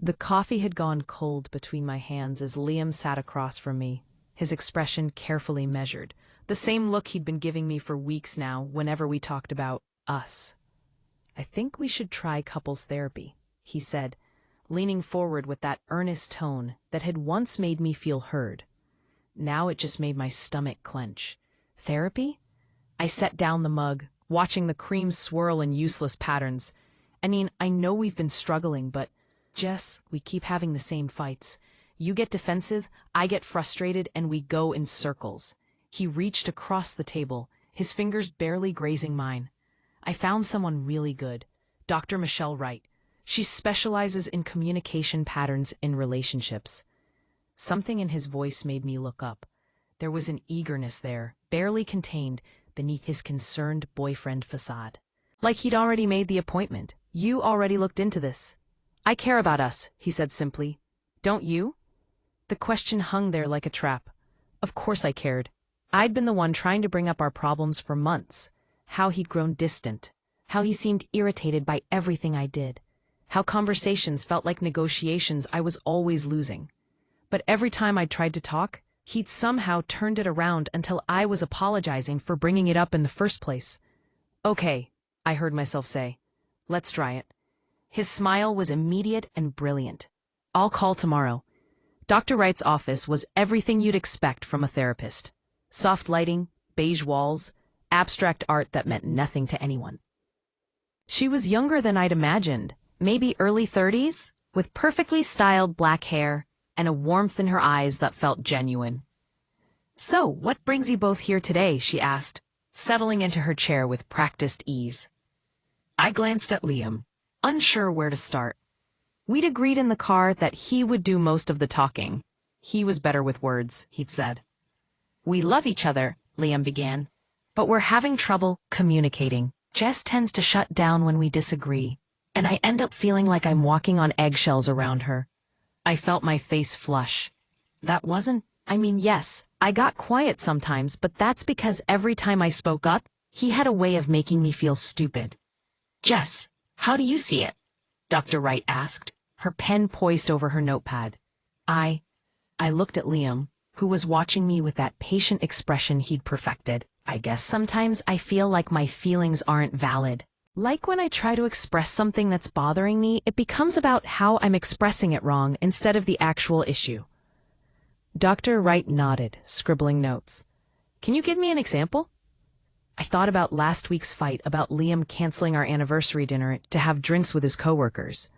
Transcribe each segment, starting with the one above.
The coffee had gone cold between my hands as Liam sat across from me, his expression carefully measured, the same look he'd been giving me for weeks now whenever we talked about us. "I think we should try couples therapy," he said, leaning forward with that earnest tone that had once made me feel heard. Now it just made my stomach clench. Therapy? I set down the mug, watching the cream swirl in useless patterns. I mean, I know we've been struggling, but Jess, we keep having the same fights. You get defensive, I get frustrated, and we go in circles. He reached across the table, his fingers barely grazing mine. "I found someone really good, Dr. Michelle Wright. She specializes in communication patterns in relationships." Something in his voice made me look up. There was an eagerness there, barely contained beneath his concerned boyfriend facade. Like he'd already made the appointment. "You already looked into this." "I care about us," he said simply. "Don't you?" The question hung there like a trap. Of course I cared. I'd been the one trying to bring up our problems for months. How he'd grown distant. How he seemed irritated by everything I did. How conversations felt like negotiations I was always losing. But every time I tried to talk, he'd somehow turned it around until I was apologizing for bringing it up in the first place. "Okay," I heard myself say. "Let's try it." His smile was immediate and brilliant. "I'll call tomorrow." Dr. Wright's office was everything you'd expect from a therapist. Soft lighting, beige walls, abstract art that meant nothing to anyone. She was younger than I'd imagined, maybe early 30s, with perfectly styled black hair and a warmth in her eyes that felt genuine. "So, what brings you both here today?" she asked, settling into her chair with practiced ease. I glanced at Liam, unsure where to start. We'd agreed in the car that he would do most of the talking. He was better with words, he'd said. "We love each other," Liam began, "but we're having trouble communicating. Jess tends to shut down when we disagree, and I end up feeling like I'm walking on eggshells around her." I felt my face flush. Yes, I got quiet sometimes, but that's because every time I spoke up, he had a way of making me feel stupid. "Jess, how do you see it?" Dr. Wright asked, her pen poised over her notepad. I looked at Liam, who was watching me with that patient expression he'd perfected. "I guess sometimes I feel like my feelings aren't valid. Like when I try to express something that's bothering me, it becomes about how I'm expressing it wrong instead of the actual issue." Dr. Wright nodded, scribbling notes. "Can you give me an example?" I thought about last week's fight about Liam canceling our anniversary dinner to have drinks with his coworkers.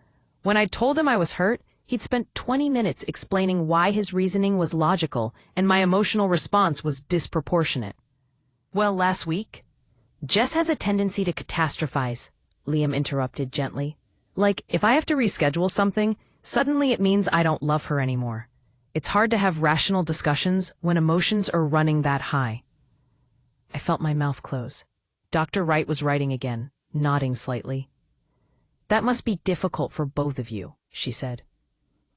When I told him I was hurt, he'd spent 20 minutes explaining why his reasoning was logical and my emotional response was disproportionate. "Well, last week?" "Jess has a tendency to catastrophize," Liam interrupted gently. "Like, if I have to reschedule something, suddenly it means I don't love her anymore. It's hard to have rational discussions when emotions are running that high." I felt my mouth close. Dr. Wright was writing again, nodding slightly. "That must be difficult for both of you," she said.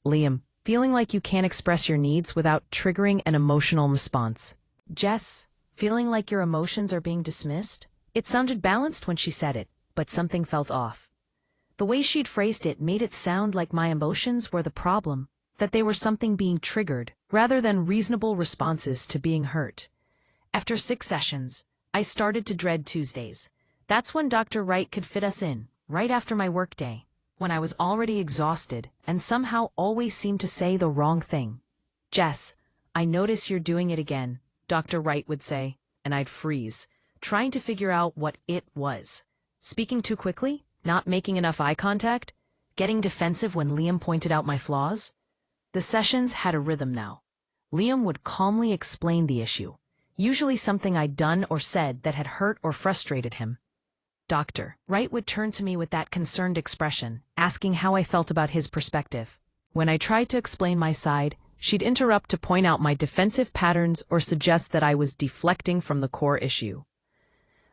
"Liam, feeling like you can't express your needs without triggering an emotional response. Jess, feeling like your emotions are being dismissed?" It sounded balanced when she said it, but something felt off. The way she'd phrased it made it sound like my emotions were the problem, that they were something being triggered, rather than reasonable responses to being hurt. After 6 sessions, I started to dread Tuesdays. That's when Dr. Wright could fit us in, right after my workday, when I was already exhausted and somehow always seemed to say the wrong thing. "Jess, I notice you're doing it again," Dr. Wright would say, and I'd freeze, trying to figure out what it was. Speaking too quickly? Not making enough eye contact? Getting defensive when Liam pointed out my flaws? The sessions had a rhythm now. Liam would calmly explain the issue, usually something I'd done or said that had hurt or frustrated him. Dr. Wright would turn to me with that concerned expression, asking how I felt about his perspective. When I tried to explain my side, she'd interrupt to point out my defensive patterns or suggest that I was deflecting from the core issue.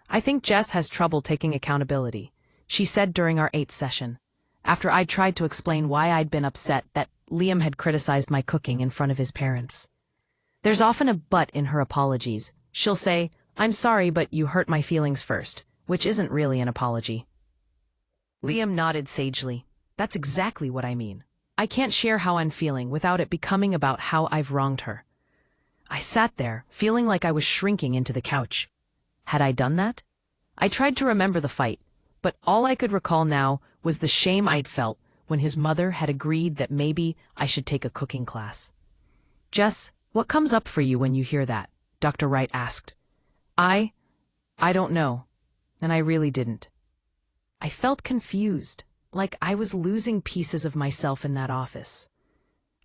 "I think Jess has trouble taking accountability," she said during our 8th session, after I'd tried to explain why I'd been upset that Liam had criticized my cooking in front of his parents. "There's often a but in her apologies. She'll say, 'I'm sorry, but you hurt my feelings first,' which isn't really an apology." Liam nodded sagely. "That's exactly what I mean. I can't share how I'm feeling without it becoming about how I've wronged her. I sat there, feeling like I was shrinking into the couch. Had I done that? I tried to remember the fight, but all I could recall now was the shame I'd felt when his mother had agreed that maybe I should take a cooking class. Jess, what comes up for you when you hear that? Dr. Wright asked. I don't know, and I really didn't. I felt confused, like I was losing pieces of myself in that office.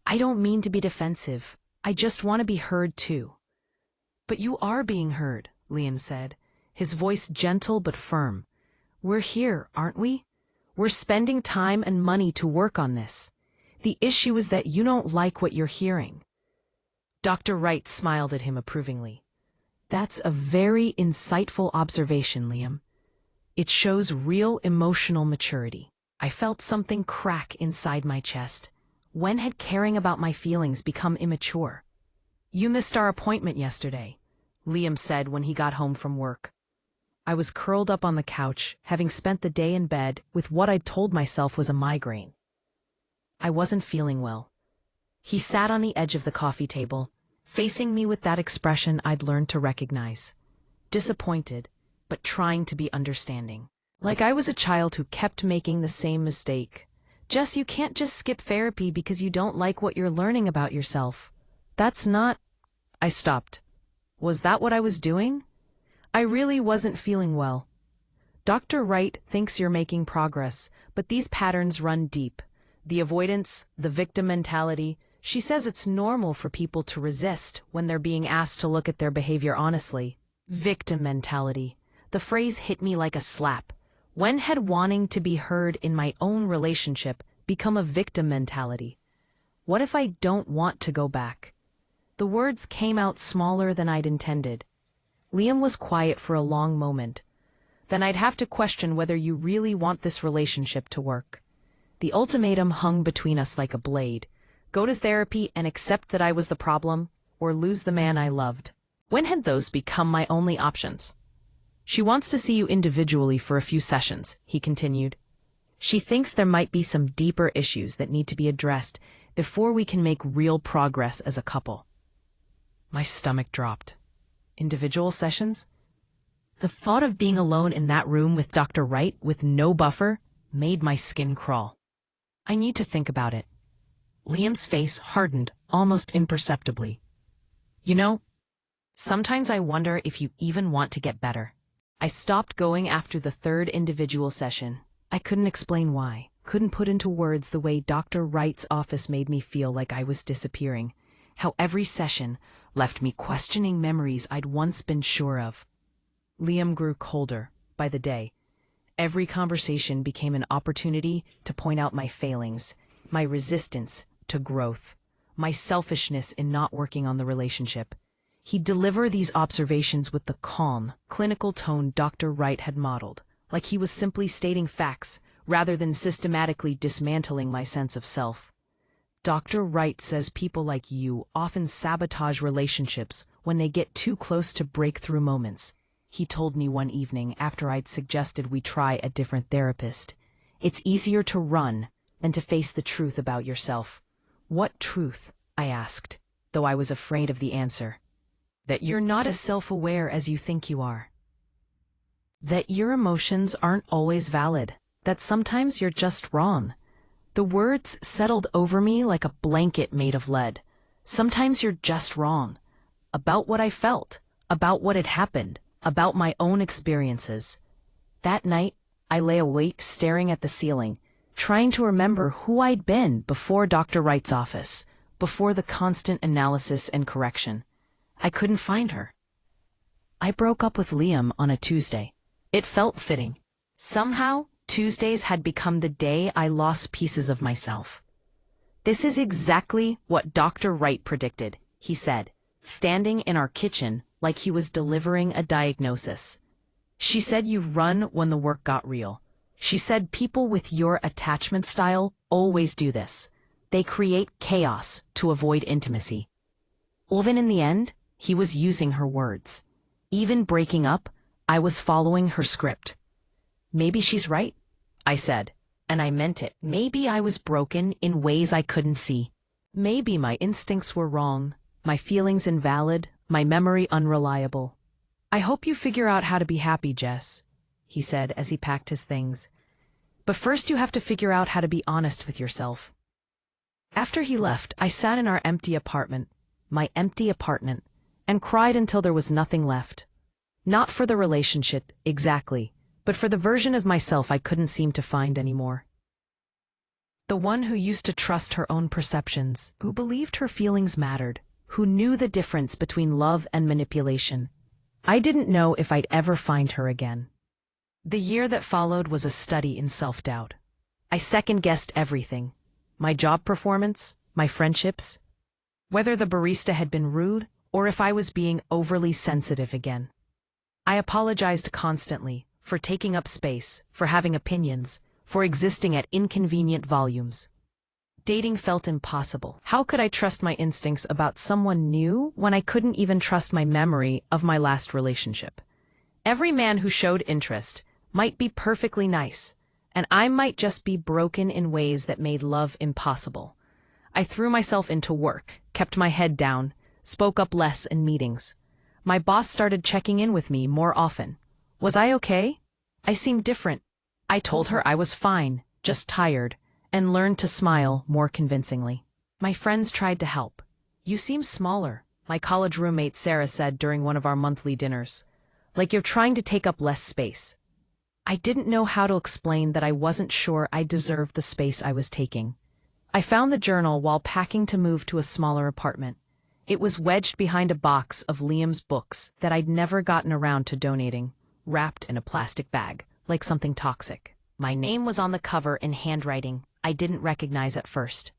I don't mean to be defensive. I just want to be heard too. But you are being heard, Liam said, his voice gentle but firm. We're here, aren't we? We're spending time and money to work on this. The issue is that you don't like what you're hearing. Dr. Wright smiled at him approvingly. That's a very insightful observation, Liam. It shows real emotional maturity. I felt something crack inside my chest. When had caring about my feelings become immature? You missed our appointment yesterday, Liam said when he got home from work. I was curled up on the couch, having spent the day in bed with what I'd told myself was a migraine. I wasn't feeling well. He sat on the edge of the coffee table, facing me with that expression I'd learned to recognize. Disappointed, but trying to be understanding. Like I was a child who kept making the same mistake. Jess, you can't just skip therapy because you don't like what you're learning about yourself. That's not... I stopped. Was that what I was doing? I really wasn't feeling well. Dr. Wright thinks you're making progress, but these patterns run deep. The avoidance, the victim mentality. She says it's normal for people to resist when they're being asked to look at their behavior honestly. Victim mentality. The phrase hit me like a slap. When had wanting to be heard in my own relationship become a victim mentality? What if I don't want to go back? The words came out smaller than I'd intended. Liam was quiet for a long moment. Then I'd have to question whether you really want this relationship to work. The ultimatum hung between us like a blade. Go to therapy and accept that I was the problem, or lose the man I loved. When had those become my only options? She wants to see you individually for a few sessions, he continued. She thinks there might be some deeper issues that need to be addressed before we can make real progress as a couple. My stomach dropped. Individual sessions? The thought of being alone in that room with Dr. Wright with no buffer made my skin crawl. I need to think about it. Liam's face hardened almost imperceptibly. You know, sometimes I wonder if you even want to get better. I stopped going after the third individual session. I couldn't explain why, couldn't put into words the way Dr. Wright's office made me feel like I was disappearing, how every session left me questioning memories I'd once been sure of. Liam grew colder by the day. Every conversation became an opportunity to point out my failings, my resistance to growth, my selfishness in not working on the relationship. He'd deliver these observations with the calm, clinical tone Dr. Wright had modeled, like he was simply stating facts rather than systematically dismantling my sense of self. Dr. Wright says people like you often sabotage relationships when they get too close to breakthrough moments, he told me one evening after I'd suggested we try a different therapist. It's easier to run than to face the truth about yourself. What truth? I asked, though I was afraid of the answer. That you're not as self-aware as you think you are. That your emotions aren't always valid. That sometimes you're just wrong. The words settled over me like a blanket made of lead. Sometimes you're just wrong. About what I felt. About what had happened. About my own experiences. That night, I lay awake staring at the ceiling, trying to remember who I'd been before Dr. Wright's office, before the constant analysis and correction. I couldn't find her. I broke up with Liam on a Tuesday. It felt fitting. Somehow, Tuesdays had become the day I lost pieces of myself. This is exactly what Dr. Wright predicted, he said, standing in our kitchen like he was delivering a diagnosis. She said you run when the work got real. She said people with your attachment style always do this. They create chaos to avoid intimacy. Even in the end, he was using her words. Even breaking up, I was following her script. Maybe she's right, I said, and I meant it. Maybe I was broken in ways I couldn't see. Maybe my instincts were wrong, my feelings invalid, my memory unreliable. I hope you figure out how to be happy, Jess, he said as he packed his things. But first you have to figure out how to be honest with yourself. After he left, I sat in our empty apartment, my empty apartment, and cried until there was nothing left. Not for the relationship, exactly, but for the version of myself I couldn't seem to find anymore. The one who used to trust her own perceptions, who believed her feelings mattered, who knew the difference between love and manipulation. I didn't know if I'd ever find her again. The year that followed was a study in self-doubt. I second-guessed everything. My job performance, my friendships, whether the barista had been rude, or if I was being overly sensitive again. I apologized constantly for taking up space, for having opinions, for existing at inconvenient volumes. Dating felt impossible. How could I trust my instincts about someone new when I couldn't even trust my memory of my last relationship? Every man who showed interest might be perfectly nice, and I might just be broken in ways that made love impossible. I threw myself into work, kept my head down, spoke up less in meetings. My boss started checking in with me more often. Was I okay? I seemed different. I told her I was fine, just tired, and learned to smile more convincingly. My friends tried to help. "You seem smaller," my college roommate Sarah said during one of our monthly dinners. "Like you're trying to take up less space." I didn't know how to explain that I wasn't sure I deserved the space I was taking. I found the journal while packing to move to a smaller apartment. It was wedged behind a box of Liam's books that I'd never gotten around to donating, wrapped in a plastic bag, like something toxic. My name was on the cover in handwriting I didn't recognize at first.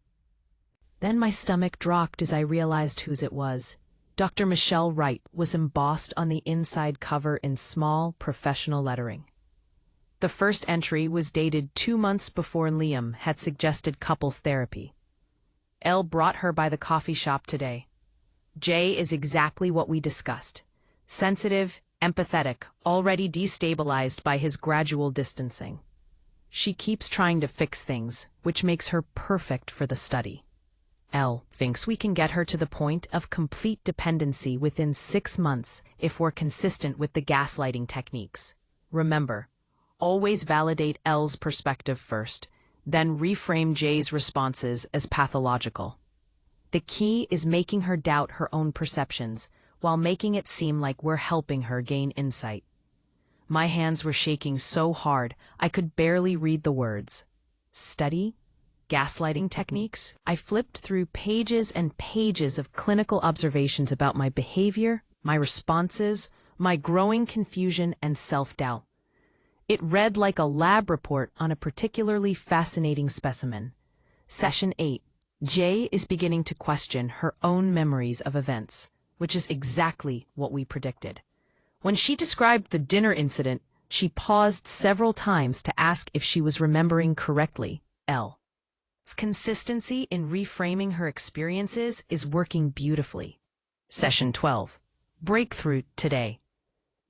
Then my stomach dropped as I realized whose it was. Dr. Michelle Wright was embossed on the inside cover in small, professional lettering. The first entry was dated 2 months before Liam had suggested couples therapy. Elle brought her by the coffee shop today. Jay is exactly what we discussed. Sensitive, empathetic, already destabilized by his gradual distancing. She keeps trying to fix things, which makes her perfect for the study. Elle thinks we can get her to the point of complete dependency within 6 months if we're consistent with the gaslighting techniques. Remember, always validate Elle's perspective first, then reframe Jay's responses as pathological. The key is making her doubt her own perceptions, while making it seem like we're helping her gain insight. My hands were shaking so hard I could barely read the words. Study? Gaslighting techniques? I flipped through pages and pages of clinical observations about my behavior, my responses, my growing confusion and self-doubt. It read like a lab report on a particularly fascinating specimen. Session 8. Jay is beginning to question her own memories of events, which is exactly what we predicted. When she described the dinner incident, she paused several times to ask if she was remembering correctly. Elle's consistency in reframing her experiences is working beautifully. Session 12. Breakthrough today.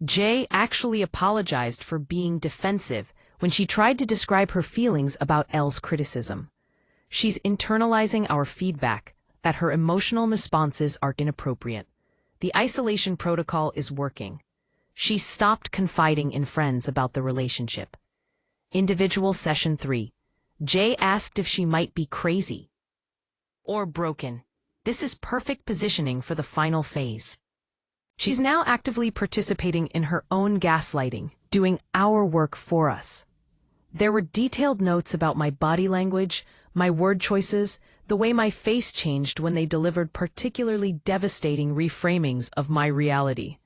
Jay actually apologized for being defensive when she tried to describe her feelings about Elle's criticism. She's internalizing our feedback that her emotional responses are inappropriate. The isolation protocol is working. She stopped confiding in friends about the relationship. Individual Session 3. Jay asked if she might be crazy or broken. This is perfect positioning for the final phase. She's now actively participating in her own gaslighting, doing our work for us. There were detailed notes about my body language, my word choices, the way my face changed when they delivered particularly devastating reframings of my reality.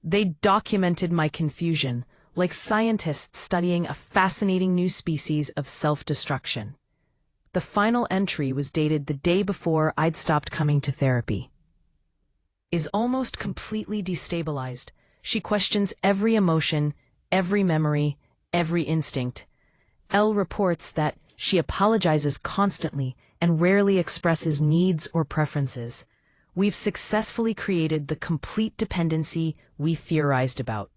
They documented my confusion, like scientists studying a fascinating new species of self-destruction. The final entry was dated the day before I'd stopped coming to therapy. Is almost completely destabilized. She questions every emotion, every memory, every instinct. Elle reports that she apologizes constantly and rarely expresses needs or preferences. We've successfully created the complete dependency we theorized about.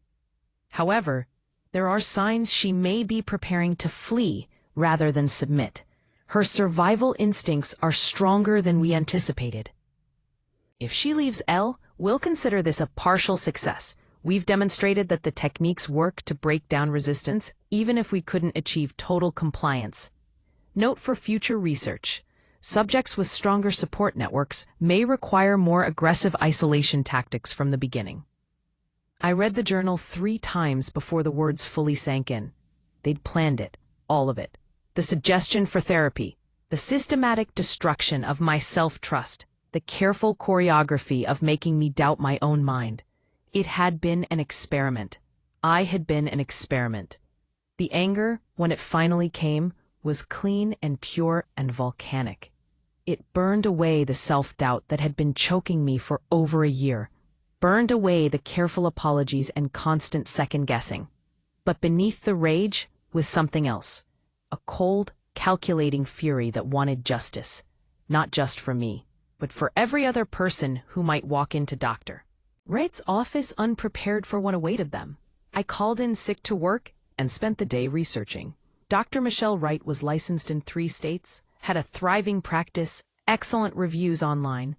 However, there are signs she may be preparing to flee rather than submit. Her survival instincts are stronger than we anticipated. If she leaves L, we'll consider this a partial success. We've demonstrated that the techniques work to break down resistance, even if we couldn't achieve total compliance. Note for future research: subjects with stronger support networks may require more aggressive isolation tactics from the beginning. I read the journal 3 times before the words fully sank in. They'd planned it, all of it. The suggestion for therapy, the systematic destruction of my self-trust, the careful choreography of making me doubt my own mind. It had been an experiment. I had been an experiment. The anger, when it finally came, was clean and pure and volcanic. It burned away the self-doubt that had been choking me for over a year, burned away the careful apologies and constant second-guessing. But beneath the rage was something else, a cold, calculating fury that wanted justice, not just for me, but for every other person who might walk into Dr. Wright's office unprepared for what awaited them. I called in sick to work and spent the day researching. Dr. Michelle Wright was licensed in 3 states, had a thriving practice, excellent reviews online.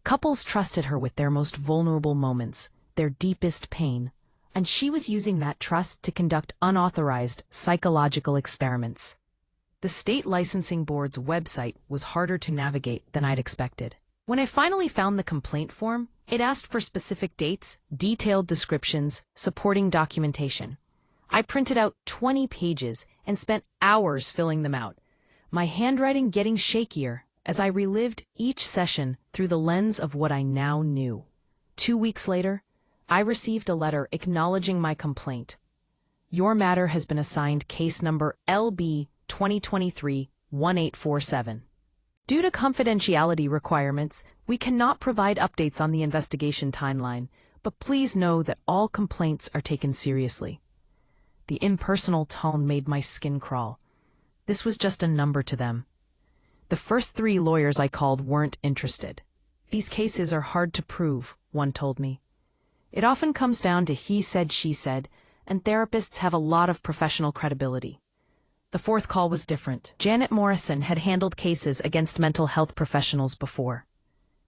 Couples trusted her with their most vulnerable moments, their deepest pain, and she was using that trust to conduct unauthorized psychological experiments. The state licensing board's website was harder to navigate than I'd expected. When I finally found the complaint form, it asked for specific dates, detailed descriptions, supporting documentation. I printed out 20 pages and spent hours filling them out, my handwriting getting shakier as I relived each session through the lens of what I now knew. 2 weeks later, I received a letter acknowledging my complaint. Your matter has been assigned case number LB 2023-1847. Due to confidentiality requirements, we cannot provide updates on the investigation timeline, but please know that all complaints are taken seriously. The impersonal tone made my skin crawl. This was just a number to them. The first 3 lawyers I called weren't interested. These cases are hard to prove, one told me. It often comes down to he said, she said, and therapists have a lot of professional credibility. The 4th call was different. Janet Morrison had handled cases against mental health professionals before.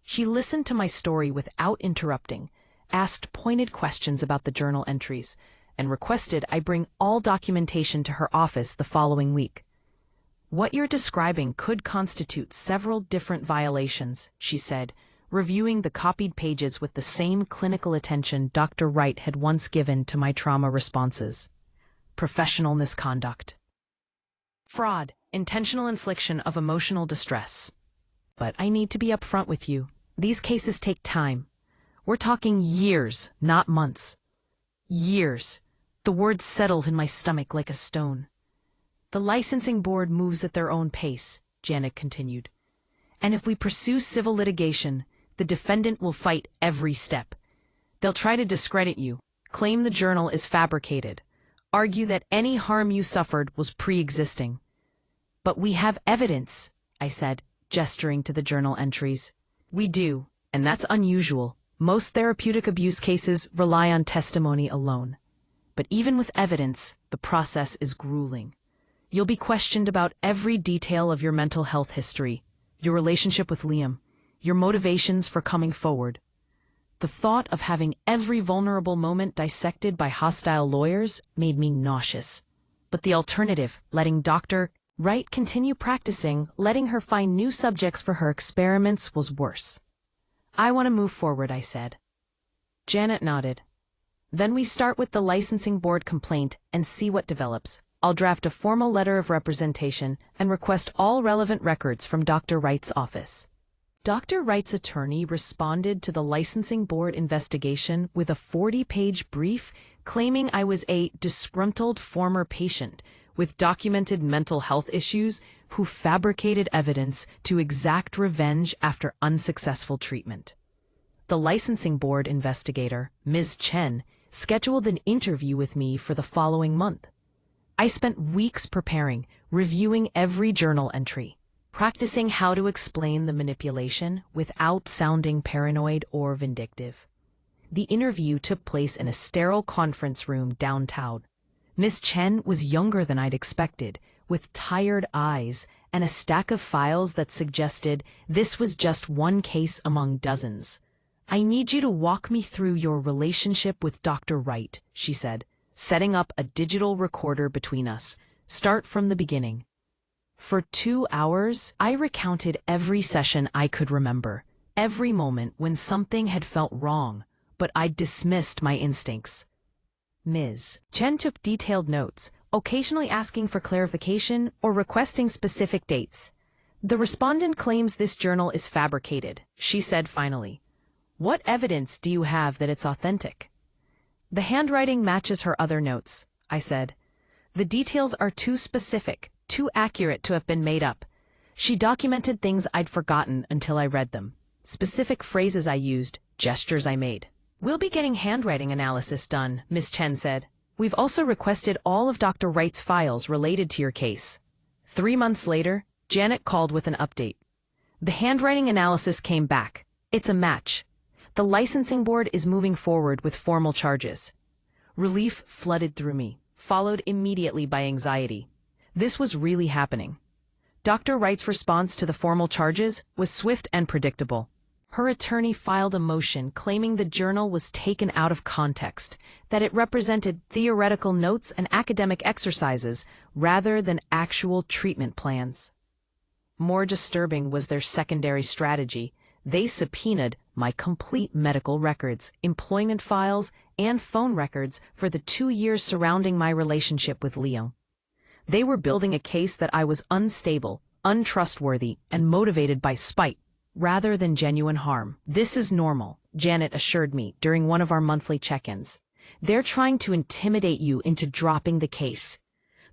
She listened to my story without interrupting, asked pointed questions about the journal entries, and requested I bring all documentation to her office the following week. What you're describing could constitute several different violations, she said, reviewing the copied pages with the same clinical attention Dr. Wright had once given to my trauma responses. Professional misconduct. Fraud, intentional infliction of emotional distress. But I need to be upfront with you. These cases take time. We're talking years, not months. Years. The words settled in my stomach like a stone. The licensing board moves at their own pace, Janet continued. And if we pursue civil litigation, the defendant will fight every step. They'll try to discredit you, claim the journal is fabricated, argue that any harm you suffered was pre-existing. But we have evidence, I said, gesturing to the journal entries. We do, and that's unusual. Most therapeutic abuse cases rely on testimony alone. But even with evidence, the process is grueling. You'll be questioned about every detail of your mental health history, your relationship with Liam, your motivations for coming forward. The thought of having every vulnerable moment dissected by hostile lawyers made me nauseous. But the alternative, letting Dr. Wright continue practicing, letting her find new subjects for her experiments, was worse. I want to move forward, I said. Janet nodded. Then we start with the licensing board complaint and see what develops. I'll draft a formal letter of representation and request all relevant records from Dr. Wright's office. Dr. Wright's attorney responded to the licensing board investigation with a 40-page brief claiming I was a disgruntled former patient with documented mental health issues who fabricated evidence to exact revenge after unsuccessful treatment. The licensing board investigator, Ms. Chen, scheduled an interview with me for the following month. I spent weeks preparing, reviewing every journal entry, practicing how to explain the manipulation without sounding paranoid or vindictive. The interview took place in a sterile conference room downtown. Miss Chen was younger than I'd expected, with tired eyes and a stack of files that suggested this was just one case among dozens. "I need you to walk me through your relationship with Dr. Wright," she said, setting up a digital recorder between us. "Start from the beginning." For 2 hours, I recounted every session I could remember, every moment when something had felt wrong, but I dismissed my instincts. Ms. Chen took detailed notes, occasionally asking for clarification or requesting specific dates. "The respondent claims this journal is fabricated," she said finally. "What evidence do you have that it's authentic?" "The handwriting matches her other notes," I said. "The details are too specific, too accurate to have been made up. She documented things I'd forgotten until I read them. Specific phrases I used, gestures I made." "We'll be getting handwriting analysis done," Ms. Chen said. "We've also requested all of Dr. Wright's files related to your case." 3 months later, Janet called with an update. "The handwriting analysis came back. It's a match. The licensing board is moving forward with formal charges." Relief flooded through me, followed immediately by anxiety. This was really happening. Dr. Wright's response to the formal charges was swift and predictable. Her attorney filed a motion claiming the journal was taken out of context, that it represented theoretical notes and academic exercises rather than actual treatment plans. More disturbing was their secondary strategy. They subpoenaed my complete medical records, employment files, and phone records for the 2 years surrounding my relationship with Leo. They were building a case that I was unstable, untrustworthy, and motivated by spite, rather than genuine harm. "This is normal," Janet assured me during one of our monthly check-ins. "They're trying to intimidate you into dropping the case.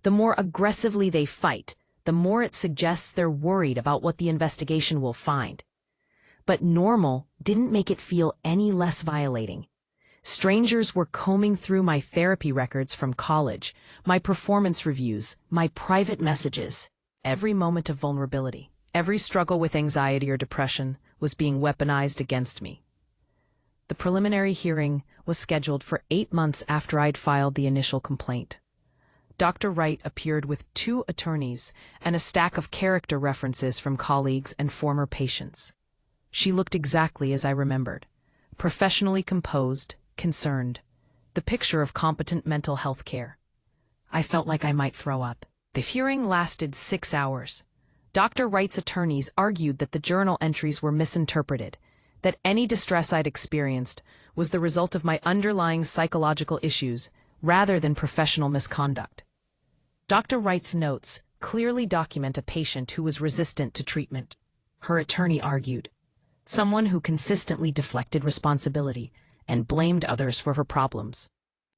The more aggressively they fight, the more it suggests they're worried about what the investigation will find." But normal didn't make it feel any less violating. Strangers were combing through my therapy records from college, my performance reviews, my private messages. Every moment of vulnerability, every struggle with anxiety or depression was being weaponized against me. The preliminary hearing was scheduled for 8 months after I'd filed the initial complaint. Dr. Wright appeared with 2 attorneys and a stack of character references from colleagues and former patients. She looked exactly as I remembered, professionally composed, concerned, the picture of competent mental health care. I felt like I might throw up. The hearing lasted 6 hours. Dr. Wright's attorneys argued that the journal entries were misinterpreted, that any distress I'd experienced was the result of my underlying psychological issues rather than professional misconduct. Dr. Wright's notes clearly document a patient who was resistant to treatment, her attorney argued, someone who consistently deflected responsibility and blamed others for her problems.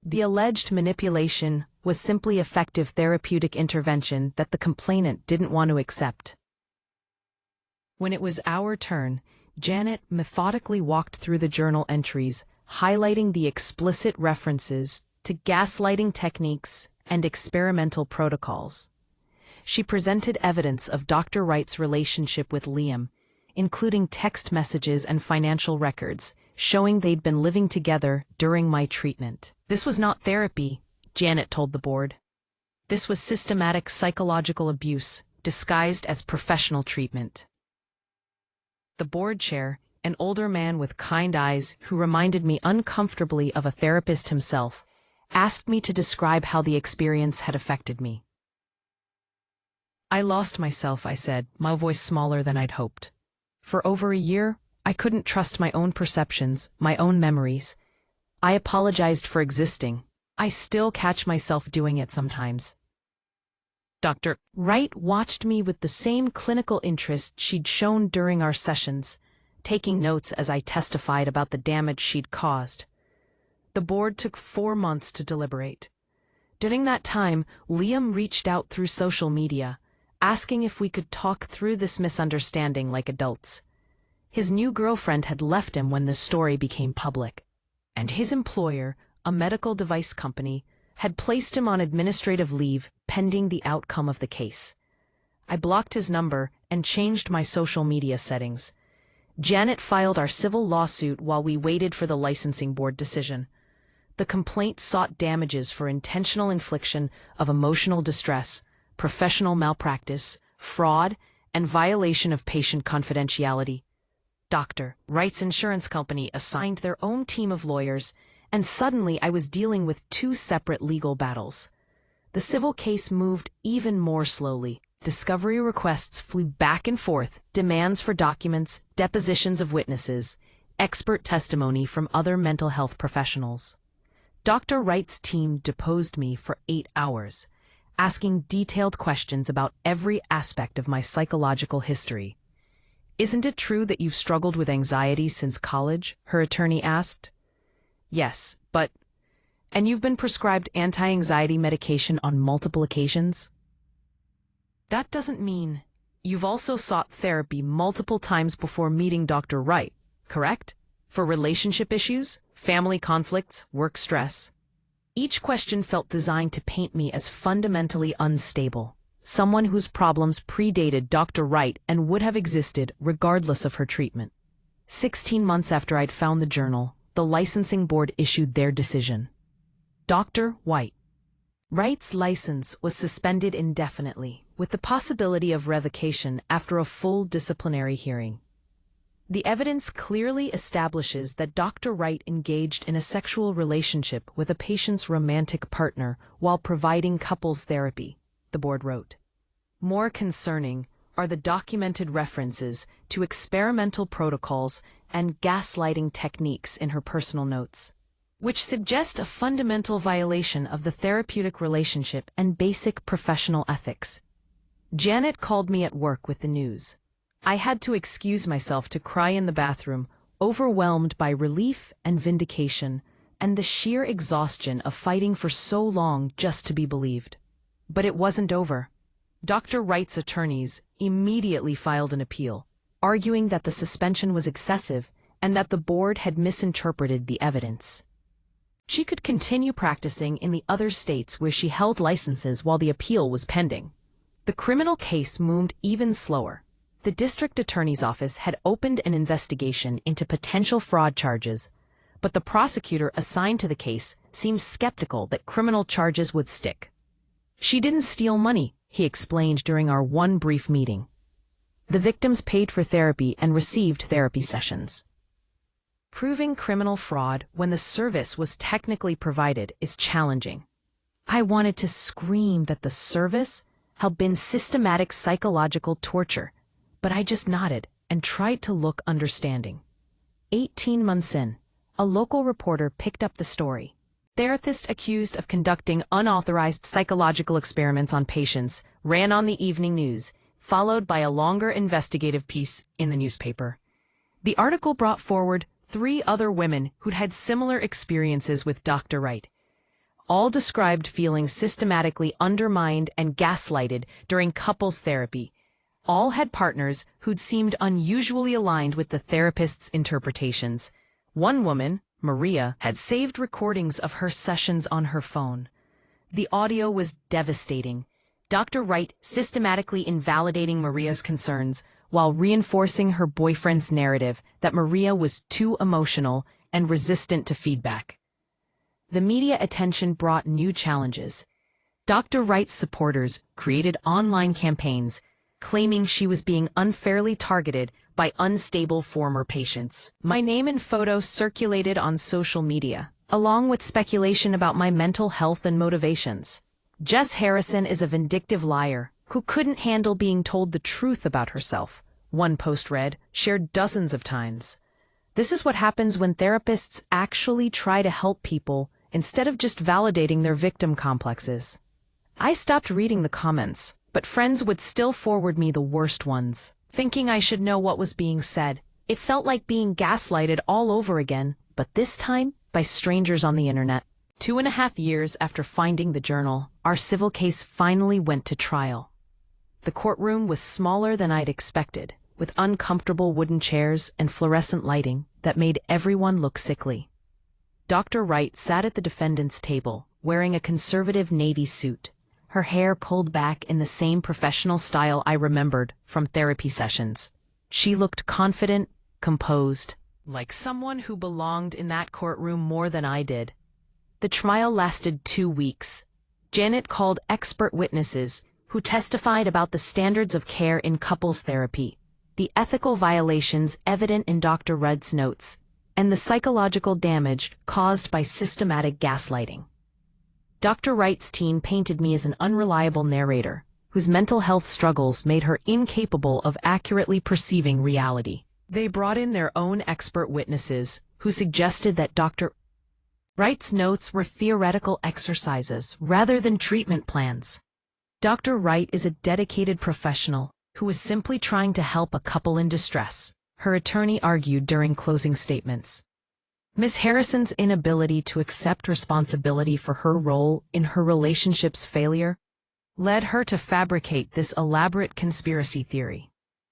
The alleged manipulation was simply effective therapeutic intervention that the complainant didn't want to accept. When it was our turn, Janet methodically walked through the journal entries, highlighting the explicit references to gaslighting techniques and experimental protocols. She presented evidence of Dr. Wright's relationship with Liam, including text messages and financial records, showing they'd been living together during my treatment. "This was not therapy," Janet told the board. "This was systematic psychological abuse, disguised as professional treatment." The board chair, an older man with kind eyes who reminded me uncomfortably of a therapist himself, asked me to describe how the experience had affected me. "I lost myself," I said, my voice smaller than I'd hoped. "For over a year, I couldn't trust my own perceptions, my own memories. I apologized for existing. I still catch myself doing it sometimes." Dr. Wright watched me with the same clinical interest she'd shown during our sessions, taking notes as I testified about the damage she'd caused. The board took 4 months to deliberate. During that time, Liam reached out through social media, asking if we could talk through this misunderstanding like adults. His new girlfriend had left him when the story became public, and his employer, a medical device company, had placed him on administrative leave pending the outcome of the case. I blocked his number and changed my social media settings. Janet filed our civil lawsuit while we waited for the licensing board decision. The complaint sought damages for intentional infliction of emotional distress, professional malpractice, fraud, and violation of patient confidentiality. Dr. Wright's insurance company assigned their own team of lawyers, and suddenly I was dealing with two separate legal battles. The civil case moved even more slowly. Discovery requests flew back and forth, demands for documents, depositions of witnesses, expert testimony from other mental health professionals. Dr. Wright's team deposed me for 8 hours, asking detailed questions about every aspect of my psychological history. "Isn't it true that you've struggled with anxiety since college?" her attorney asked. "Yes, but... And you've been prescribed anti-anxiety medication on multiple occasions?" "That doesn't mean you've also sought therapy multiple times before meeting Dr. Wright, correct? For relationship issues, family conflicts, work stress?" Each question felt designed to paint me as fundamentally unstable, someone whose problems predated Dr. Wright and would have existed regardless of her treatment. 16 months after I'd found the journal, the licensing board issued their decision. Dr. Wright's license was suspended indefinitely, with the possibility of revocation after a full disciplinary hearing. The evidence clearly establishes that Dr. Wright engaged in a sexual relationship with a patient's romantic partner while providing couples therapy, the board wrote. More concerning are the documented references to experimental protocols and gaslighting techniques in her personal notes, which suggest a fundamental violation of the therapeutic relationship and basic professional ethics. Janet called me at work with the news. I had to excuse myself to cry in the bathroom, overwhelmed by relief and vindication, and the sheer exhaustion of fighting for so long just to be believed. But it wasn't over. Dr. Wright's attorneys immediately filed an appeal, arguing that the suspension was excessive and that the board had misinterpreted the evidence. She could continue practicing in the other states where she held licenses while the appeal was pending. The criminal case moved even slower. The district attorney's office had opened an investigation into potential fraud charges, but the prosecutor assigned to the case seemed skeptical that criminal charges would stick. "She didn't steal money," he explained during our one brief meeting. "The victims paid for therapy and received therapy sessions." Proving criminal fraud when the service was technically provided is challenging. I wanted to scream that the service had been systematic psychological torture, but I just nodded and tried to look understanding. 18 months in, a local reporter picked up the story. Therapist accused of conducting unauthorized psychological experiments on patients ran on the evening news, followed by a longer investigative piece in the newspaper. The article brought forward 3 other women who'd had similar experiences with Dr. Wright. All described feeling systematically undermined and gaslighted during couples therapy. All had partners who'd seemed unusually aligned with the therapist's interpretations. One woman, Maria, had saved recordings of her sessions on her phone. The audio was devastating. Dr. Wright systematically invalidating Maria's concerns while reinforcing her boyfriend's narrative that Maria was too emotional and resistant to feedback. The media attention brought new challenges. Dr. Wright's supporters created online campaigns claiming she was being unfairly targeted by unstable former patients. My name and photo circulated on social media, along with speculation about my mental health and motivations. Jess Harrison is a vindictive liar who couldn't handle being told the truth about herself, one post read, shared dozens of times. This is what happens when therapists actually try to help people instead of just validating their victim complexes. I stopped reading the comments, but friends would still forward me the worst ones, thinking I should know what was being said. It felt like being gaslighted all over again, but this time by strangers on the internet. 2.5 years after finding the journal, our civil case finally went to trial. The courtroom was smaller than I'd expected, with uncomfortable wooden chairs and fluorescent lighting that made everyone look sickly. Dr. Wright sat at the defendant's table, wearing a conservative navy suit, her hair pulled back in the same professional style I remembered from therapy sessions. She looked confident, composed, like someone who belonged in that courtroom more than I did. The trial lasted 2 weeks. Janet called expert witnesses, who testified about the standards of care in couples therapy, the ethical violations evident in Dr. Rudd's notes, and the psychological damage caused by systematic gaslighting. Dr. Wright's team painted me as an unreliable narrator, whose mental health struggles made her incapable of accurately perceiving reality. They brought in their own expert witnesses, who suggested that Dr. Wright's notes were theoretical exercises rather than treatment plans. Dr. Wright is a dedicated professional who was simply trying to help a couple in distress, her attorney argued during closing statements. Ms. Harrison's inability to accept responsibility for her role in her relationship's failure led her to fabricate this elaborate conspiracy theory.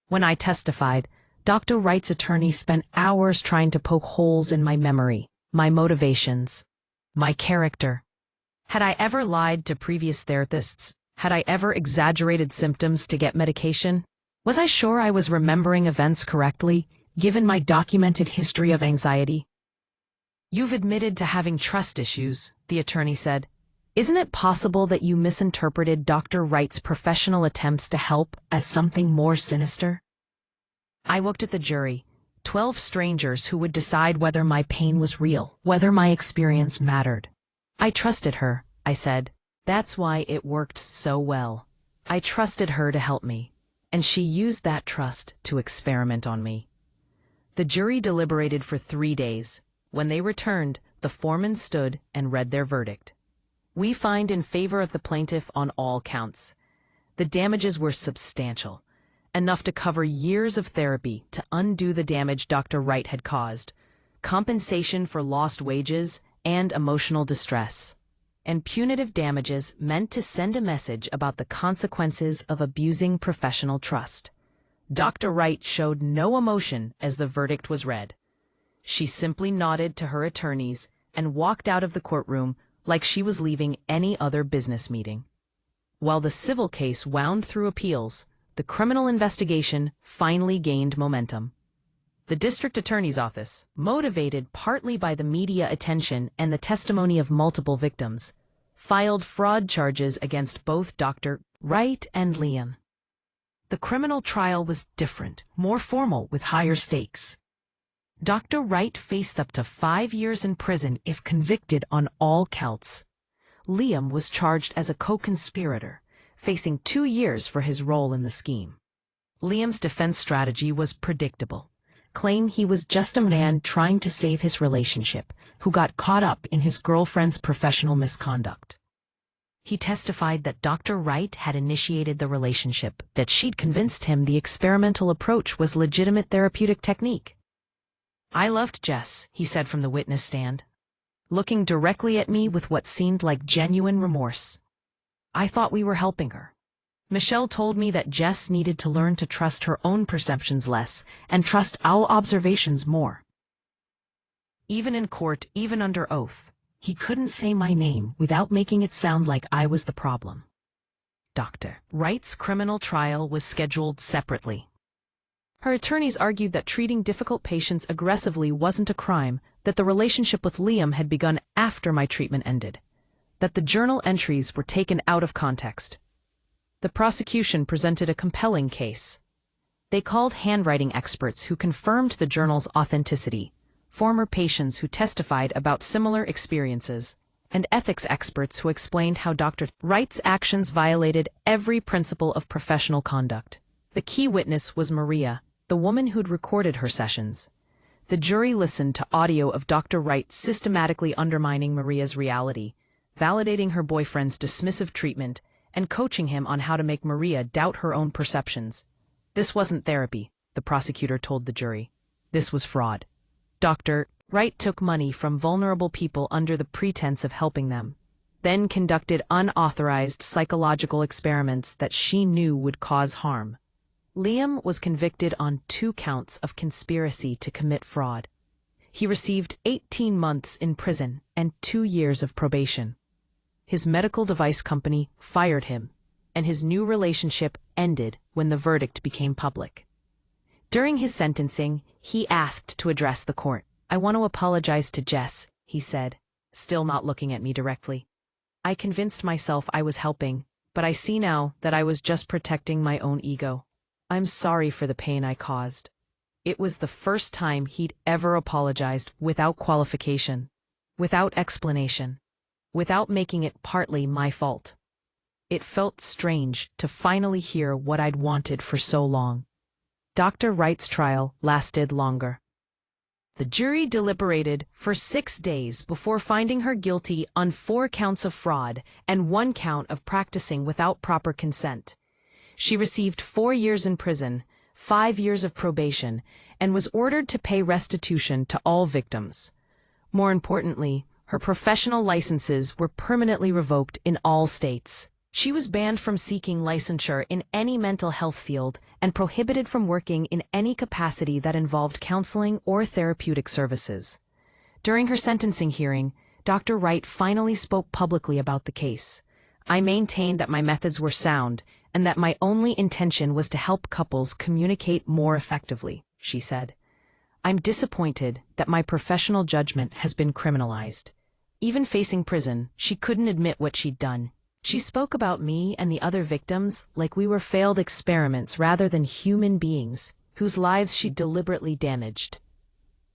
When I testified, Dr. Wright's attorney spent hours trying to poke holes in my memory, my motivations, my character. Had I ever lied to previous therapists? Had I ever exaggerated symptoms to get medication? Was I sure I was remembering events correctly, given my documented history of anxiety? You've admitted to having trust issues, the attorney said. Isn't it possible that you misinterpreted Dr. Wright's professional attempts to help as something more sinister? I looked at the jury, 12 strangers who would decide whether my pain was real, whether my experience mattered. I trusted her, I said. That's why it worked so well. I trusted her to help me, and she used that trust to experiment on me. The jury deliberated for 3 days. When they returned, the foreman stood and read their verdict. We find in favor of the plaintiff on all counts. The damages were substantial, enough to cover years of therapy to undo the damage Dr. Wright had caused, compensation for lost wages and emotional distress, and punitive damages meant to send a message about the consequences of abusing professional trust. Dr. Wright showed no emotion as the verdict was read. She simply nodded to her attorneys and walked out of the courtroom like she was leaving any other business meeting. While the civil case wound through appeals, the criminal investigation finally gained momentum. The district attorney's office, motivated partly by the media attention and the testimony of multiple victims, filed fraud charges against both Dr. Wright and Liam. The criminal trial was different, more formal, with higher stakes. Dr. Wright faced up to 5 years in prison if convicted on all counts. Liam was charged as a co-conspirator, facing 2 years for his role in the scheme. Liam's defense strategy was predictable. Claim he was just a man trying to save his relationship, who got caught up in his girlfriend's professional misconduct. He testified that Dr. Wright had initiated the relationship, that she'd convinced him the experimental approach was legitimate therapeutic technique. I loved Jess, he said from the witness stand, looking directly at me with what seemed like genuine remorse. I thought we were helping her. Michelle told me that Jess needed to learn to trust her own perceptions less and trust our observations more. Even in court, even under oath, he couldn't say my name without making it sound like I was the problem. Dr. Wright's criminal trial was scheduled separately. Her attorneys argued that treating difficult patients aggressively wasn't a crime, that the relationship with Liam had begun after my treatment ended, that the journal entries were taken out of context. The prosecution presented a compelling case. They called handwriting experts who confirmed the journal's authenticity, former patients who testified about similar experiences, and ethics experts who explained how Dr. Wright's actions violated every principle of professional conduct. The key witness was Maria, the woman who'd recorded her sessions. The jury listened to audio of Dr. Wright systematically undermining Maria's reality, validating her boyfriend's dismissive treatment, and coaching him on how to make Maria doubt her own perceptions. This wasn't therapy, the prosecutor told the jury. This was fraud. Dr. Wright took money from vulnerable people under the pretense of helping them, then conducted unauthorized psychological experiments that she knew would cause harm. Liam was convicted on 2 counts of conspiracy to commit fraud. He received 18 months in prison and 2 years of probation. His medical device company fired him, and his new relationship ended when the verdict became public. During his sentencing, he asked to address the court. I want to apologize to Jess, he said, still not looking at me directly. I convinced myself I was helping, but I see now that I was just protecting my own ego. I'm sorry for the pain I caused. It was the first time he'd ever apologized without qualification, without explanation, without making it partly my fault. It felt strange to finally hear what I'd wanted for so long. Dr. Wright's trial lasted longer. The jury deliberated for 6 days before finding her guilty on 4 counts of fraud and 1 count of practicing without proper consent. She received 4 years in prison, 5 years of probation, and was ordered to pay restitution to all victims. More importantly, her professional licenses were permanently revoked in all states. She was banned from seeking licensure in any mental health field and prohibited from working in any capacity that involved counseling or therapeutic services. During her sentencing hearing, Dr. Wright finally spoke publicly about the case. I maintained that my methods were sound and that my only intention was to help couples communicate more effectively, she said. I'm disappointed that my professional judgment has been criminalized. Even facing prison, she couldn't admit what she'd done. She spoke about me and the other victims like we were failed experiments rather than human beings whose lives she deliberately damaged.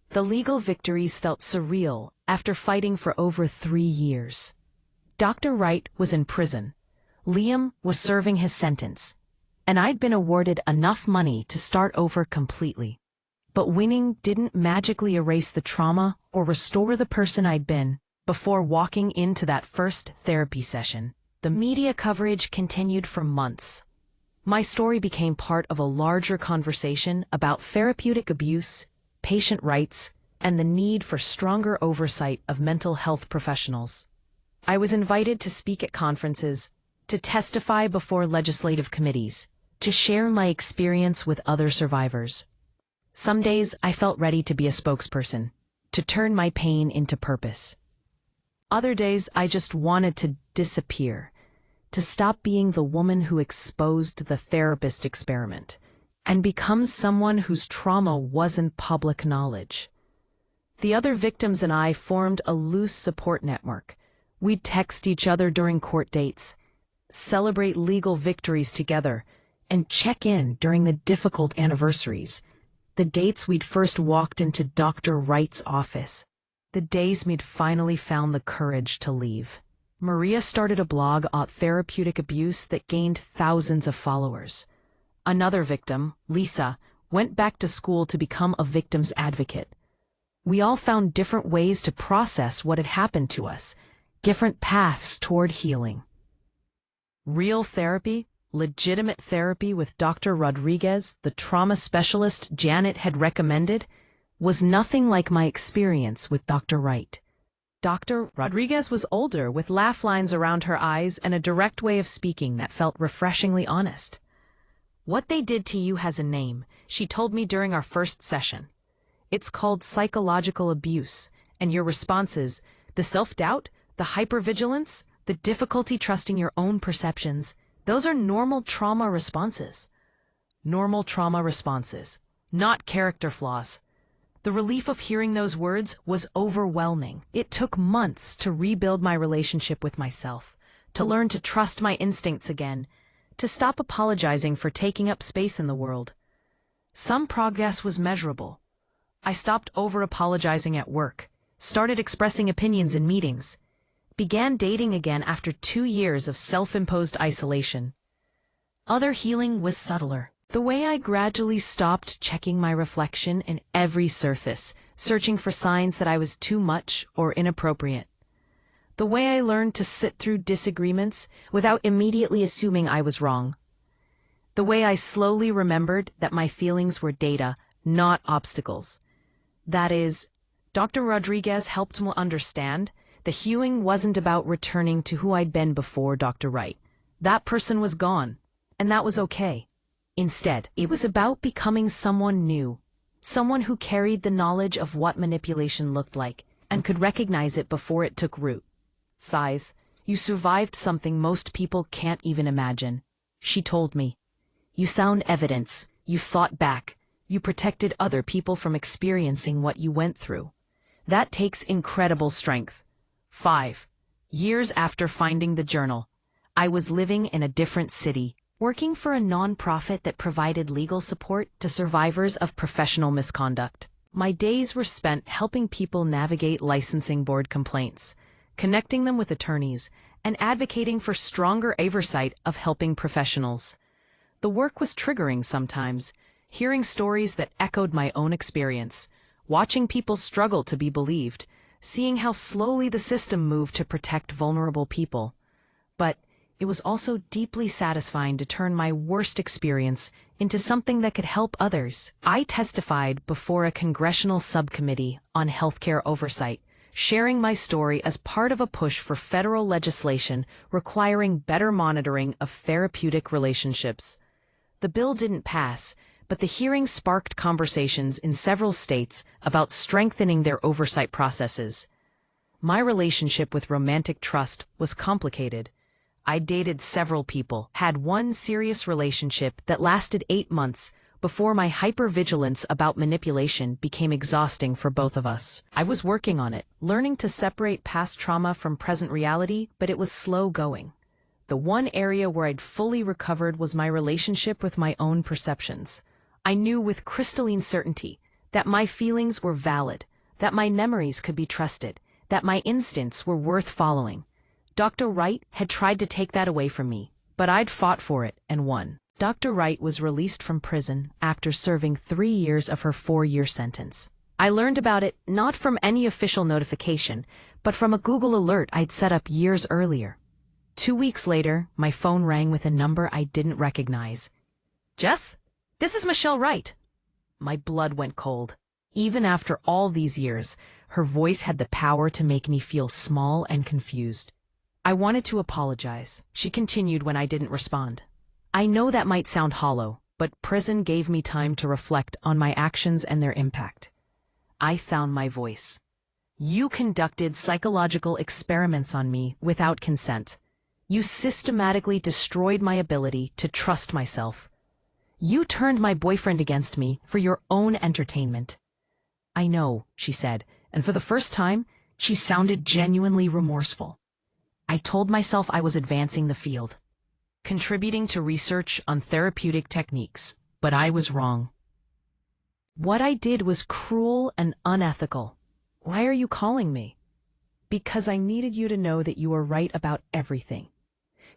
The legal victories felt surreal after fighting for over 3 years. Dr. Wright was in prison. Liam was serving his sentence, and I'd been awarded enough money to start over completely. But winning didn't magically erase the trauma or restore the person I'd been before walking into that first therapy session. The media coverage continued for months. My story became part of a larger conversation about therapeutic abuse, patient rights, and the need for stronger oversight of mental health professionals. I was invited to speak at conferences, to testify before legislative committees, to share my experience with other survivors. Some days I felt ready to be a spokesperson, to turn my pain into purpose. Other days I just wanted to disappear, to stop being the woman who exposed the therapist experiment, and become someone whose trauma wasn't public knowledge. The other victims and I formed a loose support network. We'd text each other during court dates, celebrate legal victories together, and check in during the difficult anniversaries, the dates we'd first walked into Dr. Wright's office, the days we'd finally found the courage to leave. Maria started a blog on therapeutic abuse that gained thousands of followers. Another victim, Lisa, went back to school to become a victim's advocate. We all found different ways to process what had happened to us, different paths toward healing. Real therapy, legitimate therapy with Dr. Rodriguez, the trauma specialist Janet had recommended, was nothing like my experience with Dr. Wright. Dr. Rodriguez was older, with laugh lines around her eyes and a direct way of speaking that felt refreshingly honest. What they did to you has a name, she told me during our first session. It's called psychological abuse, and your responses, the self-doubt, the hypervigilance, the difficulty trusting your own perceptions, those are normal trauma responses. Normal trauma responses, not character flaws. The relief of hearing those words was overwhelming. It took months to rebuild my relationship with myself, to learn to trust my instincts again, to stop apologizing for taking up space in the world. Some progress was measurable. I stopped over-apologizing at work, started expressing opinions in meetings, began dating again after 2 years of self-imposed isolation. Other healing was subtler. The way I gradually stopped checking my reflection in every surface, searching for signs that I was too much or inappropriate. The way I learned to sit through disagreements without immediately assuming I was wrong. The way I slowly remembered that my feelings were data, not obstacles. That is, Dr. Rodriguez helped me understand the healing wasn't about returning to who I'd been before Dr. Wright. That person was gone, and that was okay. Instead, it was about becoming someone new, someone who carried the knowledge of what manipulation looked like and could recognize it before it took root. Scythe, you survived something most people can't even imagine, she told me. You found evidence, you fought back, you protected other people from experiencing what you went through. That takes incredible strength. 5 years after finding the journal, I was living in a different city, working for a nonprofit that provided legal support to survivors of professional misconduct. My days were spent helping people navigate licensing board complaints, connecting them with attorneys, and advocating for stronger oversight of helping professionals. The work was triggering sometimes, hearing stories that echoed my own experience, watching people struggle to be believed, seeing how slowly the system moved to protect vulnerable people. But it was also deeply satisfying to turn my worst experience into something that could help others. I testified before a congressional subcommittee on healthcare oversight, sharing my story as part of a push for federal legislation requiring better monitoring of therapeutic relationships. The bill didn't pass, but the hearing sparked conversations in several states about strengthening their oversight processes. My relationship with romantic trust was complicated. I dated several people, had one serious relationship that lasted 8 months before my hypervigilance about manipulation became exhausting for both of us. I was working on it, learning to separate past trauma from present reality, but it was slow going. The one area where I'd fully recovered was my relationship with my own perceptions. I knew with crystalline certainty that my feelings were valid, that my memories could be trusted, that my instincts were worth following. Dr. Wright had tried to take that away from me, but I'd fought for it and won. Dr. Wright was released from prison after serving 3 years of her 4-year sentence. I learned about it not from any official notification, but from a Google alert I'd set up years earlier. 2 weeks later, my phone rang with a number I didn't recognize. "Jess, this is Michelle Wright." My blood went cold. Even after all these years, her voice had the power to make me feel small and confused. "I wanted to apologize," she continued when I didn't respond. "I know that might sound hollow, but prison gave me time to reflect on my actions and their impact. I found my voice. You conducted psychological experiments on me without consent. You systematically destroyed my ability to trust myself. You turned my boyfriend against me for your own entertainment." "I know," she said, and for the first time, she sounded genuinely remorseful. I told myself I was advancing the field, contributing to research on therapeutic techniques, but I was wrong. What I did was cruel and unethical. "Why are you calling me?" "Because I needed you to know that you are right about everything.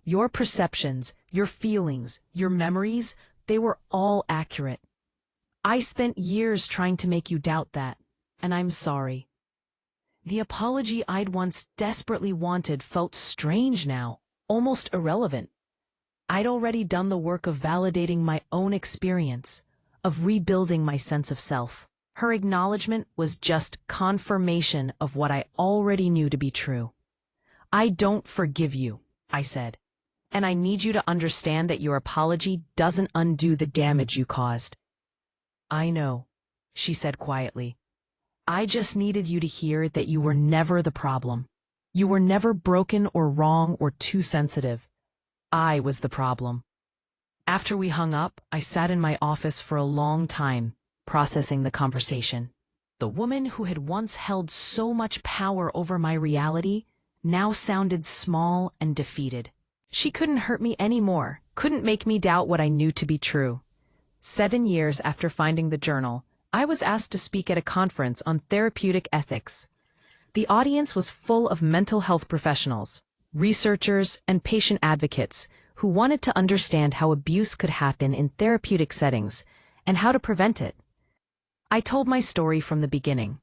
Your perceptions, your feelings, your memories, they were all accurate. I spent years trying to make you doubt that, and I'm sorry." The apology I'd once desperately wanted felt strange now, almost irrelevant. I'd already done the work of validating my own experience, of rebuilding my sense of self. Her acknowledgement was just confirmation of what I already knew to be true. "I don't forgive you," I said, "and I need you to understand that your apology doesn't undo the damage you caused." "I know," she said quietly. "I just needed you to hear that you were never the problem. You were never broken or wrong or too sensitive. I was the problem." After we hung up, I sat in my office for a long time, processing the conversation. The woman who had once held so much power over my reality now sounded small and defeated. She couldn't hurt me anymore, couldn't make me doubt what I knew to be true. 7 years after finding the journal, I was asked to speak at a conference on therapeutic ethics. The audience was full of mental health professionals, researchers, and patient advocates who wanted to understand how abuse could happen in therapeutic settings and how to prevent it. I told my story from the beginning,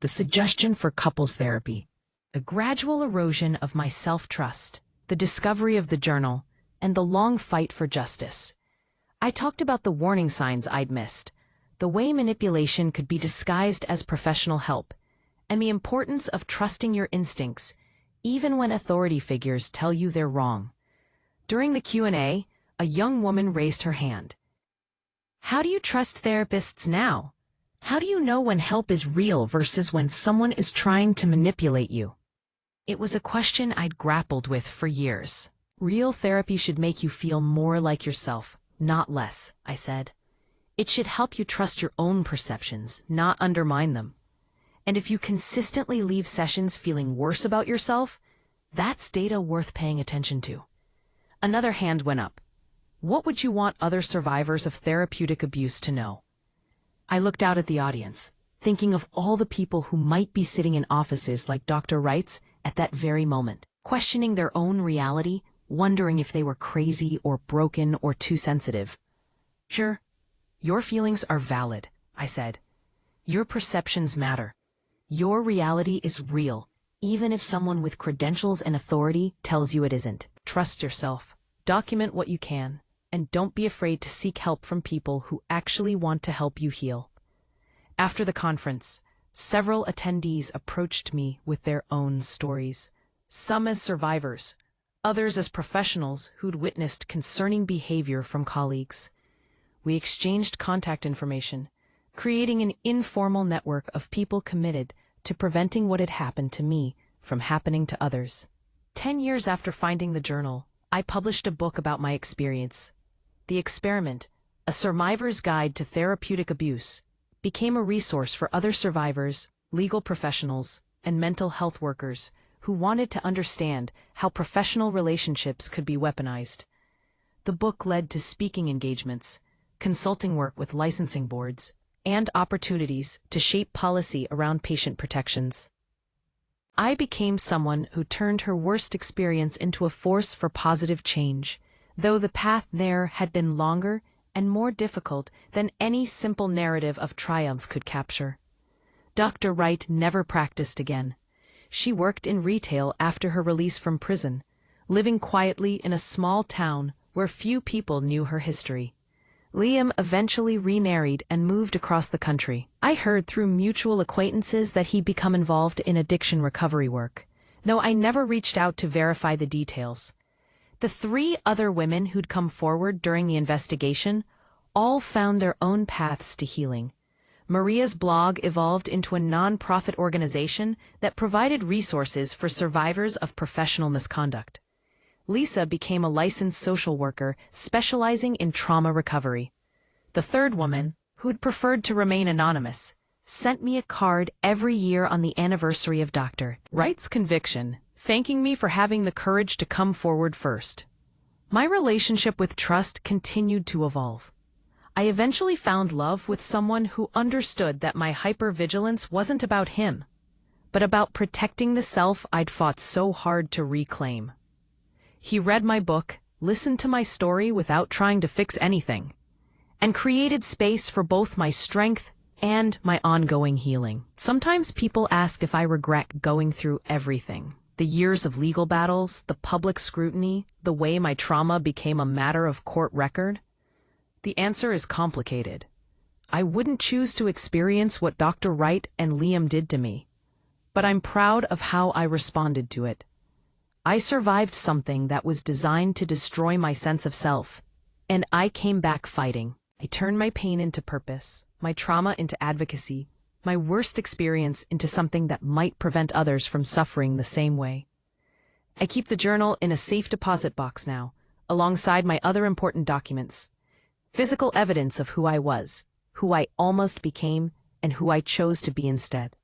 the suggestion for couples therapy, the gradual erosion of my self-trust, the discovery of the journal, and the long fight for justice. I talked about the warning signs I'd missed, the way manipulation could be disguised as professional help, and the importance of trusting your instincts, even when authority figures tell you they're wrong. During the Q&A, a young woman raised her hand. "How do you trust therapists now? How do you know when help is real versus when someone is trying to manipulate you?" It was a question I'd grappled with for years. "Real therapy should make you feel more like yourself, not less," I said. "It should help you trust your own perceptions, not undermine them. And if you consistently leave sessions feeling worse about yourself, that's data worth paying attention to." Another hand went up. What would you want other survivors of therapeutic abuse to know? I looked out at the audience, thinking of all the people who might be sitting in offices like Dr. Wright's at that very moment, questioning their own reality, wondering if they were crazy or broken or too sensitive. Sure, your feelings are valid, I said. Your perceptions matter. Your reality is real, even if someone with credentials and authority tells you it isn't. Trust yourself, document what you can, and don't be afraid to seek help from people who actually want to help you heal. After the conference, several attendees approached me with their own stories, some as survivors, others as professionals who'd witnessed concerning behavior from colleagues. We exchanged contact information, creating an informal network of people committed to preventing what had happened to me from happening to others. 10 years after finding the journal, I published a book about my experience. The Experiment, A Survivor's Guide to Therapeutic Abuse, became a resource for other survivors, legal professionals, and mental health workers who wanted to understand how professional relationships could be weaponized. The book led to speaking engagements, consulting work with licensing boards, and opportunities to shape policy around patient protections. I became someone who turned her worst experience into a force for positive change, though the path there had been longer and more difficult than any simple narrative of triumph could capture. Dr. Wright never practiced again. She worked in retail after her release from prison, living quietly in a small town where few people knew her history. Liam eventually remarried and moved across the country. I heard through mutual acquaintances that he'd become involved in addiction recovery work, though I never reached out to verify the details. The 3 other women who'd come forward during the investigation all found their own paths to healing. Maria's blog evolved into a non-profit organization that provided resources for survivors of professional misconduct. Lisa became a licensed social worker specializing in trauma recovery. The 3rd woman, who'd preferred to remain anonymous, sent me a card every year on the anniversary of Dr. Wright's conviction, thanking me for having the courage to come forward first. My relationship with trust continued to evolve. I eventually found love with someone who understood that my hypervigilance wasn't about him, but about protecting the self I'd fought so hard to reclaim. He read my book, listened to my story without trying to fix anything, and created space for both my strength and my ongoing healing. Sometimes people ask if I regret going through everything. The years of legal battles, the public scrutiny, the way my trauma became a matter of court record. The answer is complicated. I wouldn't choose to experience what Dr. Wright and Liam did to me, but I'm proud of how I responded to it. I survived something that was designed to destroy my sense of self, and I came back fighting. I turned my pain into purpose, my trauma into advocacy, my worst experience into something that might prevent others from suffering the same way. I keep the journal in a safe deposit box now, alongside my other important documents. Physical evidence of who I was, who I almost became, and who I chose to be instead.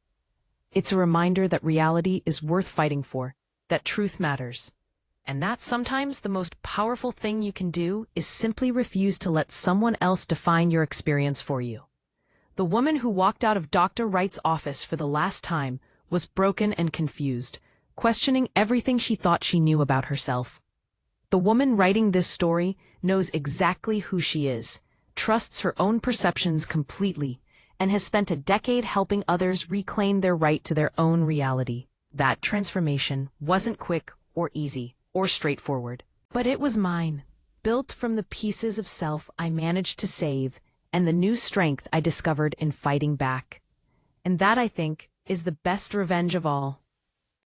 It's a reminder that reality is worth fighting for, that truth matters, and that sometimes the most powerful thing you can do is simply refuse to let someone else define your experience for you. The woman who walked out of Dr. Wright's office for the last time was broken and confused, questioning everything she thought she knew about herself. The woman writing this story knows exactly who she is, trusts her own perceptions completely, and has spent a decade helping others reclaim their right to their own reality. That transformation wasn't quick or easy or straightforward, but it was mine, built from the pieces of self I managed to save and the new strength I discovered in fighting back. And that, I think, is the best revenge of all.